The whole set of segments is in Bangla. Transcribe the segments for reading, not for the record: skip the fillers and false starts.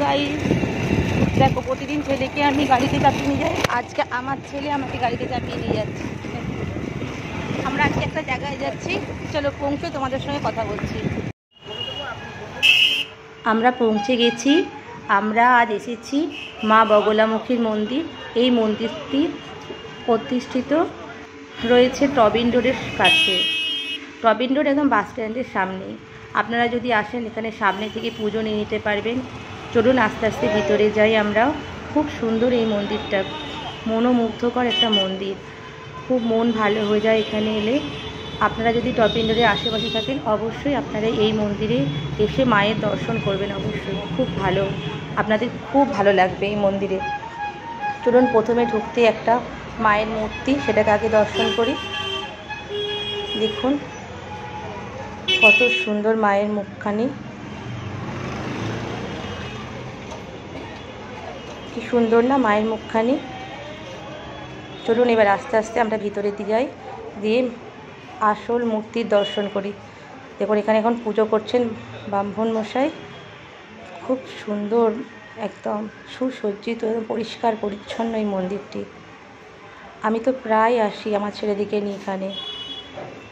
গাইস, দেখো প্রতিদিন ছেলেকে আমি গাড়িতে চাপিয়ে নিয়ে যাই, আজকে আমার ছেলে আমাকে গাড়িতে চাপিয়ে নিয়ে যাচ্ছে। আমরা আজকে একটা জায়গায় যাচ্ছি, চলো পৌঁছে তোমাদের সঙ্গে কথা বলছি। আমরা পৌঁছে গেছি। আমরা আজ এসেছি মা বগলামুখীর মন্দির। এই মন্দিরটি প্রতিষ্ঠিত রয়েছে টবিন রোডের কাছে। টবিন রোড একদম বাস স্ট্যান্ডের সামনেই। আপনারা যদি আসেন এখানে সামনে থেকে পুজো নিয়ে নিতে পারবেন। চলুন আস্তে আস্তে ভিতরে যাই আমরা। খুব সুন্দর এই মন্দিরটা, মনোমুগ্ধকর একটা মন্দির, খুব মন ভালো হয়ে যায় এখানে এলে। আপনারা যদি টবিন রোডের আশেপাশে থাকেন অবশ্যই আপনারা এই মন্দিরে এসে মায়ের দর্শন করবেন। অবশ্যই খুব ভালো, আপনাদের খুব ভালো লাগবে এই মন্দিরে। চলুন প্রথমে ঢুকতে একটা মায়ের মূর্তি, সেটাকে আগে দর্শন করি। দেখুন কত সুন্দর মায়ের মুখখানি, কি সুন্দর না মায়ের মুখখানি। চলুন এবার আস্তে আস্তে আমরা ভিতরে দিয়ে যাই, দিয়ে আসল মূর্তির দর্শন করি। দেখুন এখানে এখন পুজো করছেন ব্রাহ্মণ মশাই। খুব সুন্দর, একদম সুসজ্জিত, পরিষ্কার পরিচ্ছন্ন এই মন্দিরটি। আমি তো প্রায় আসি আমার ছেলেদিকে নিয়ে এখানে।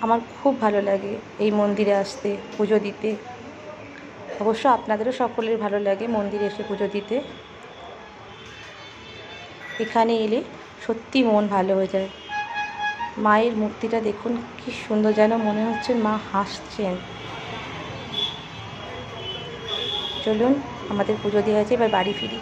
আমার খুব ভালো লাগে এই মন্দিরে আসতে, পুজো দিতে। অবশ্য আপনাদেরও সকলের ভালো লাগে মন্দিরে এসে পুজো দিতে। এখানে এলে সত্যি মন ভালো হয়ে যায়। মায়ের মূর্তিটা দেখুন কি সুন্দর, যেন মনে হচ্ছে মা হাসছেন। চলুন আমাদের পুজো দেওয়া আছে, এবার বাড়ি ফিরি।